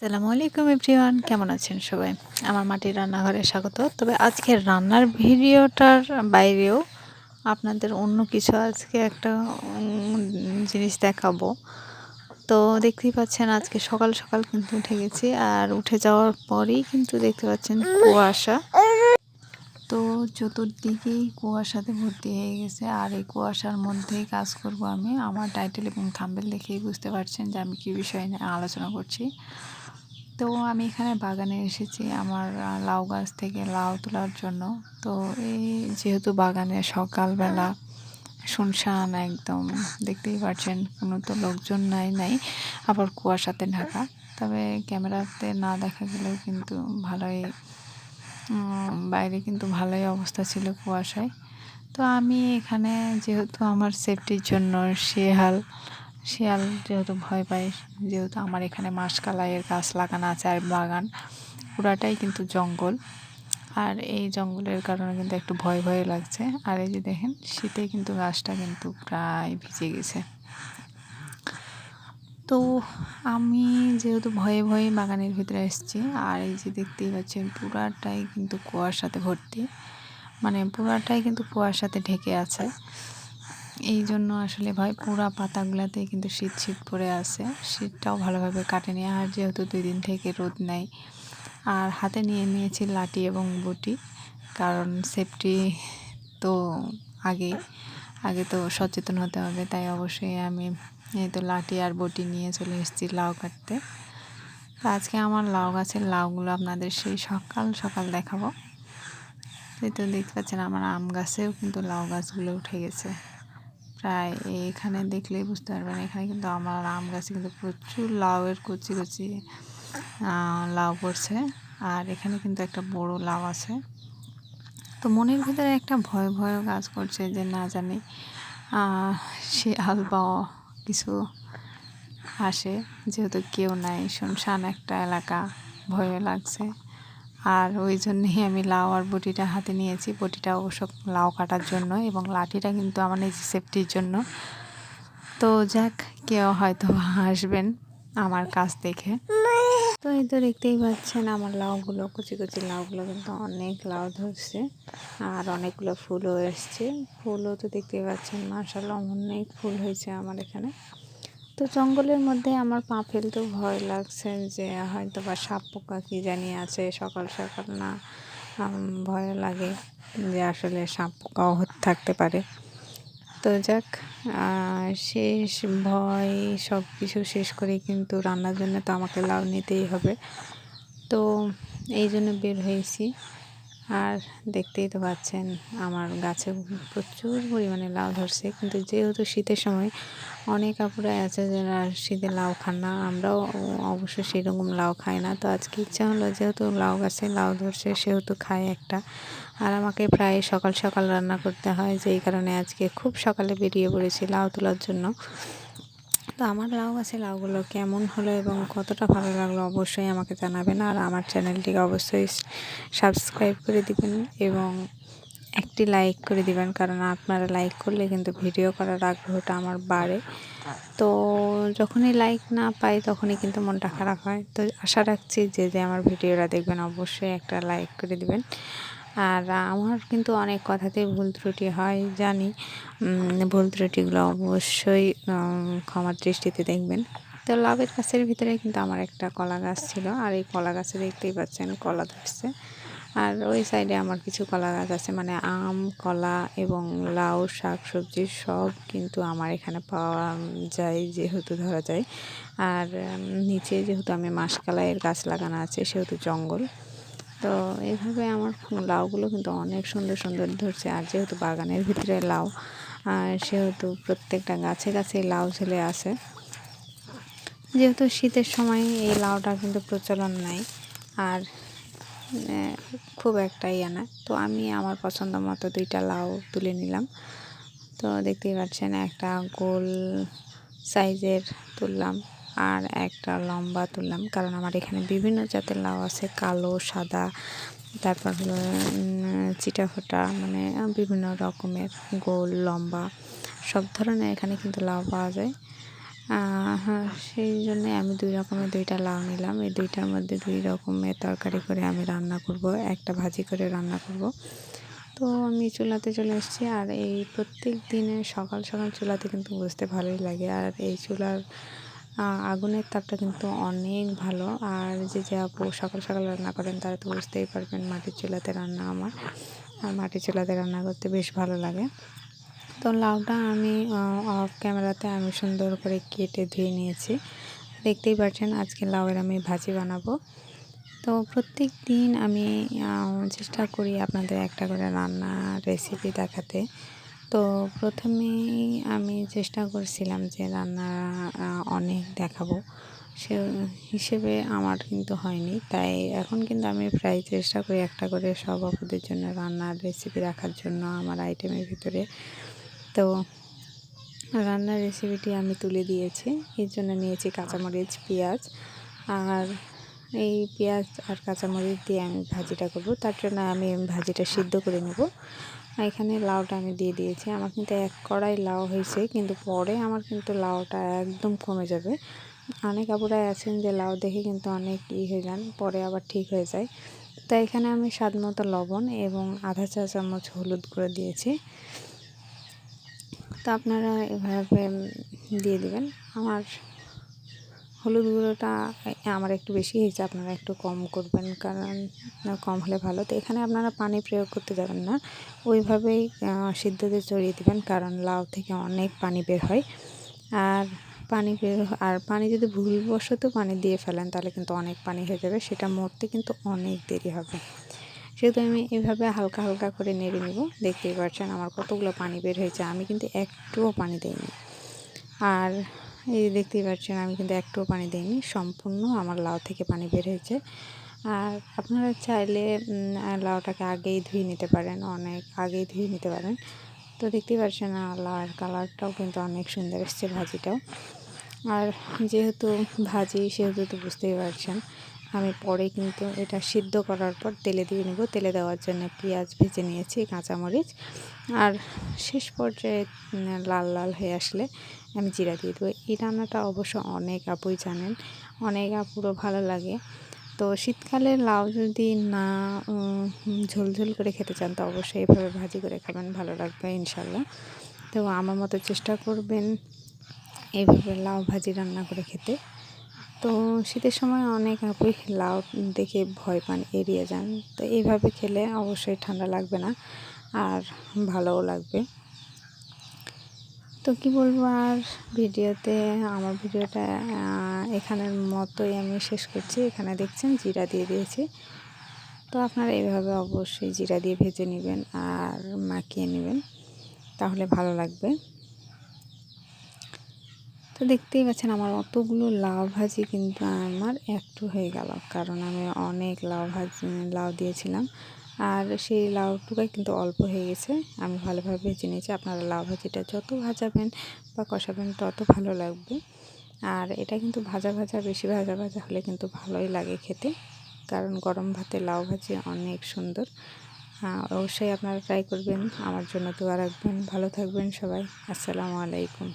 আসসালামু আলাইকুম এভরিওয়ান, কেমন আছেন সবাই? আমার মাটির রান্নাঘরে স্বাগত। তবে আজকের রান্নার ভিডিওটার বাইরেও আপনাদের অন্য কিছু আজকে একটা জিনিস দেখাবো। তো দেখতেই পাচ্ছেন আজকে সকাল সকাল কিন্তু উঠে গেছি, আর উঠে যাওয়ার পরেই কিন্তু দেখতে পাচ্ছেন কুয়াশা। তো চতুর্দিকেই কুয়াশাতে ভর্তি হয়ে গেছে, আর এই কুয়াশার মধ্যেই কাজ করব আমি। আমার টাইটেল এবং থাম্বনেল দেখেই বুঝতে পারছেন যে আমি কী বিষয় নিয়ে আলোচনা করছি। তো আমি এখানে বাগানে এসেছি আমার লাউ গাছ থেকে লাউ তোলার জন্য। তো এই যেহেতু বাগানে সকালবেলা শুনশান একদম, দেখতেই পাচ্ছেন কোনো তো লোকজন নাই, আবার কুয়াশাতে ঢাকা। তবে ক্যামেরাতে না দেখা গেলেও কিন্তু ভালোই বাইরে কিন্তু ভালোই অবস্থা ছিল কুয়াশায়। তো আমি এখানে যেহেতু আমার সেফটির জন্য শিয়াল যেহেতু ভয় পায়, যেহেতু আমার এখানে মাসকালাইয়ের গাছ লাগানো আছে, আর বাগান পুরাটাই কিন্তু জঙ্গল, আর এই জঙ্গলের কারণে কিন্তু একটু ভয় ভয় লাগছে। আর এই যে দেখেন শীতে কিন্তু গাছটা কিন্তু প্রায় ভিজে গেছে। তো আমি যেহেতু ভয়ে ভয়ে বাগানের ভিতরে এসেছি, আর এই যে দেখতেই পাচ্ছেন পুরাটাই কিন্তু কুয়াশাতে ভর্তি, মানে পুরাটাই কিন্তু কুয়াশাতে ঢেকে আছে। এই জন্য আসলে ভয়, পুরা পাতাগুলাতেই কিন্তু শীত শীত পড়ে আছে, শীতটাও ভালোভাবে কাটেনি। আর যেহেতু 2 দিন থেকে রোদ নাই, আর হাতে নিয়ে নিয়েছি লাঠি এবং বটি, কারণ সেফটি তো আগে আগে তো সচেতন হতে হবে। তাই অবশ্যই আমি এই তো লাঠি আর বটি নিয়ে চলে এসেছি লাউ কাটতে। তো আজকে আমার লাউ গাছের লাউগুলো আপনাদের সেই সকাল সকাল দেখাবো। এই তো দেখতে পাচ্ছেন আমার আম গাছেও কিন্তু লাউ গাছগুলো উঠে গেছে প্রায়। এখানে দেখলেই বুঝতে পারবেন, এখানে কিন্তু আমার আম গাছে কিন্তু প্রচুর লাউয়ের কচি কচি লাউ পড়ছে। আর এখানে কিন্তু একটা বড় লাউ আছে। তো মনের ভিতরে একটা ভয় ভয়ও কাজ করছে যে না জানি শিয়াল বা কিছু আসে, যেহেতু কেউ নাই, শুনশান একটা এলাকা, ভয়ও লাগছে। আর ওই জন্যই আমি লাউ আর বটিটা হাতে নিয়েছি। বটিটা অবশ্য লাউ কাটার জন্য, এবং লাঠিটা কিন্তু আমার নিজের সেফটির জন্য। তো যাক, কেউ হয়তো আসবেন আমার কাছ দেখে। তো এই তো দেখতেই পাচ্ছেন আমার লাউগুলো, কচি কচি লাউগুলো কিন্তু অনেক লাউ ধরছে, আর অনেকগুলো ফুলও এসছে। ফুলও তো দেখতেই পাচ্ছেন, মাশাআল্লাহ অনেক ফুল হয়েছে আমার এখানে। তো জঙ্গলের মধ্যে আমার পা ফেলতেও ভয় লাগছে যে হয়তো বা সাপ পোকা কী জানি আছে, সকাল সকাল না ভয় লাগে যে আসলে সাপ পোকাও থাকতে পারে। তো যাক, শেষ ভয় সব কিছু শেষ করে কিন্তু রান্নার জন্য তো আমাকে লাউ নিতেই হবে। তো এই জন্য বের হয়েছি। আর দেখতেই তো পাচ্ছেন আমার গাছে প্রচুর পরিমাণে লাউ ধরছে, কিন্তু যেহেতু শীতের সময় অনেক আপুরা আছে যারা শীতে লাউ খান না, আমরাও অবশ্য সেরকম লাউ খাই না। তো আজকে ইচ্ছা হলো, যেহেতু লাউ গাছে লাউ ধরছে সেহেতু খাই একটা। আর আমাকে প্রায় সকাল সকাল রান্না করতে হয়, যেই কারণে আজকে খুব সকালে বেরিয়ে পড়েছি লাউ তোলার জন্য। তো আমার লাউ গাছে লাউগুলো কেমন হলো এবং কতটা ভালো লাগলো অবশ্যই আমাকে জানাবেন। আর আমার চ্যানেলটিকে অবশ্যই সাবস্ক্রাইব করে দিবেন এবং একটি লাইক করে দিবেন, কারণ আপনারা লাইক করলে কিন্তু ভিডিও করার আগ্রহটা আমার বাড়ে। তো যখনই লাইক না পাই তখনই কিন্তু মনটা খারাপ হয়। তো আশা রাখছি যে আমার ভিডিওটা দেখবেন অবশ্যই একটা লাইক করে দিবেন। আর আমার কিন্তু অনেক কথাতেই ভুল ত্রুটি হয় জানি, ভুল ত্রুটিগুলো অবশ্যই ক্ষমার দৃষ্টিতে দেখবেন। তো লাউয়ের গাছের ভিতরে কিন্তু আমার একটা কলা গাছ ছিল, আর এই কলা গাছে দেখতেই পাচ্ছেন কলা ধরছে। আর ওই সাইডে আমার কিছু কলা গাছ আছে, মানে আম, কলা এবং লাউ, শাক সবজি সব কিন্তু আমার এখানে পাওয়া যায়, যেহেতু ধরা যায়। আর নিচে যেহেতু আমি মাসকালাইয়ের গাছ লাগানো আছে সেহেতু জঙ্গল। তো এইভাবে আমার লাউগুলো কিন্তু অনেক সুন্দর সুন্দর ধরছে। আর যেহেতু বাগানের ভিতরে লাউ, সেহেতু প্রত্যেকটা গাছে গাছে লাউ ঝুলে আছে। যেহেতু শীতের সময় এই লাউটা কিন্তু প্রচলন নাই, আর খুব একটা ইয়ে না। তো আমি আমার পছন্দ মতো 2টা লাউ তুলে নিলাম। তো দেখতেই পাচ্ছেন একটা গোল সাইজের তুললাম, আর একটা লম্বা তুললাম, কারণ আমার এখানে বিভিন্ন জাতের লাউ আছে, কালো, সাদা, তারপর হলো চিটাফোটা, মানে বিভিন্ন রকমের গোল লম্বা সব ধরনের এখানে কিন্তু লাউ পাওয়া যায়। হ্যাঁ, সেই জন্যে আমি 2 রকমের 2টা লাউ নিলাম। এই 2টার মধ্যে 2 রকমের তরকারি করে আমি রান্না করব, একটা ভাজি করে রান্না করব। তো আমি চুলাতে চলে এসেছি, আর এই প্রত্যেক দিনের সকাল সকাল চুলাতে কিন্তু বসতে ভালোই লাগে। আর এই চুলার আগুনের তাপটা কিন্তু অনেক ভালো। আর যে আপু সকাল সকাল রান্না করেন তারা তো বুঝতেই পারবেন মাটির চুলাতে রান্না আমার, আর মাটির চুলাতে রান্না করতে বেশ ভালো লাগে। তো লাউটা আমি অফ ক্যামেরাতে আমি সুন্দর করে কেটে ধুয়ে নিয়েছি। দেখতেই পাচ্ছেন আজকে লাউয়ের আমি ভাজি বানাবো। তো প্রত্যেক দিন আমি চেষ্টা করি আপনাদের একটা করে রান্নার রেসিপি দেখাতে। তো প্রথমেই আমি চেষ্টা করছিলাম যে রান্না অনেক দেখাবো, সে হিসেবে আমার কিন্তু হয়নি। তাই এখন কিন্তু আমি প্রায় চেষ্টা করি একটা করে সব আপুদের জন্য রান্নার রেসিপি রাখার জন্য আমার আইটেমের ভিতরে। তো রান্নার রেসিপিটি আমি তুলে দিয়েছি। এর জন্য নিয়েছি কাঁচামরিচ, পেঁয়াজ, আর এই পেঁয়াজ আর কাঁচামরিচ দিয়ে আমি ভাজিটা করব। তার জন্য আমি ভাজিটা সিদ্ধ করে নেব। এখানে লাউটা আমি দিয়ে দিয়েছি। আমার কিন্তু 1 কড়াই লাউ হয়েছে, কিন্তু পরে আমার কিন্তু লাউটা একদম কমে যাবে। অনেক আপুরাই আছেন যে লাউ দেখে কিন্তু অনেক হয়ে যান, পরে আবার ঠিক হয়ে যায়। তাই এখানে আমি স্বাদ মতো লবণ এবং আধা চা চামচ হলুদ গুঁড়ো দিয়েছি। তো আপনারা এভাবে দিয়ে দিবেন। আমার হলুদ গুঁড়োটা আমার একটু বেশি হয়েছে, আপনারা একটু কম করবেন, কারণ কম হলে ভালো। তো এখানে আপনারা পানি প্রয়োগ করতে যাবেন না, ওইভাবেই সিদ্ধতে চড়িয়ে দেবেন, কারণ লাউ থেকে অনেক পানি বের হয়। আর পানি যদি ভুলবশত পানি দিয়ে ফেলেন তাহলে কিন্তু অনেক পানি হয়ে যাবে, সেটা মরতে কিন্তু অনেক দেরি হবে। সেহেতু আমি এভাবে হালকা হালকা করে নেড়ে নেব। দেখতেই পাচ্ছেন আমার কতগুলো পানি বের হয়েছে, আমি কিন্তু একটুও পানি দিইনি। আর এই দেখতেই পাচ্ছেন আমি কিন্তু একটুও পানি দিইনি, সম্পূর্ণ আমার লাউ থেকে পানি বের হয়েছে। আর আপনারা চাইলে লাউটাকে আগেই ধুয়ে নিতে পারেন, অনেক আগেই ধুয়ে নিতে পারেন। তো দেখতেই পাচ্ছেন লাউয়ের কালারটাও কিন্তু অনেক সুন্দর এসছে, ভাজিটাও। আর যেহেতু ভাজি সেহেতু তো বুঝতেই পারছেন আমি পরে কিন্তু এটা সিদ্ধ করার পর তেলে দিয়ে নেব। তেলে দেওয়ার জন্য পেঁয়াজ ভেজে নিয়েছি, কাঁচামরিচ, আর শেষ পর্যায়ে লাল লাল হয়ে আসলে আমি জিরা দিয়ে দেবো। এই রান্নাটা অবশ্য অনেক আপুই জানেন, অনেক আপুরও ভালো লাগে। তো শীতকালে লাউ যদি না ঝোলঝোল করে খেতে চান তো অবশ্যই এভাবে ভাজি করে খাবেন, ভালো লাগবে ইনশাল্লাহ। তো আমার মতো চেষ্টা করবেন এইভাবে লাউ ভাজি রান্না করে খেতে। তো শীতের সময় অনেক আপুই লাউ দেখে ভয় পান, এড়িয়ে যান। তো এইভাবে খেলে অবশ্যই ঠান্ডা লাগবে না, আর ভালোও লাগবে। তো কি বলবো, আর আমার ভিডিওটা এখানের মতোই আমি শেষ করছি। এখানে দেখছেন জিরা দিয়ে দিয়েছি। তো আপনারা এইভাবে অবশ্যই জিরা দিয়ে ভেজে নেবেন আর মাখিয়ে নেবেন, তাহলে ভালো লাগবে। তো দেখতেই পাচ্ছেন আমার অতগুলো লাউ ভাজি কিন্তু আমার একটু হয়ে গেল, কারণ আমি অনেক লাউ দিয়েছিলাম, আর সেই লাউটুকাই কিন্তু অল্প হয়ে গেছে। আমি ভালোভাবে ভেজে নিয়েছি। আপনারা লাউ ভাজিটা যত ভাজাবেন বা কষাবেন তত ভালো লাগবে। আর এটা কিন্তু বেশি ভাজা হলে কিন্তু ভালোই লাগে খেতে, কারণ গরম ভাতে লাউ ভাজি অনেক সুন্দর। অবশ্যই আপনারা ট্রাই করবেন, আমার জন্য দোয়া রাখবেন। ভালো থাকবেন সবাই। আসসালামু আলাইকুম।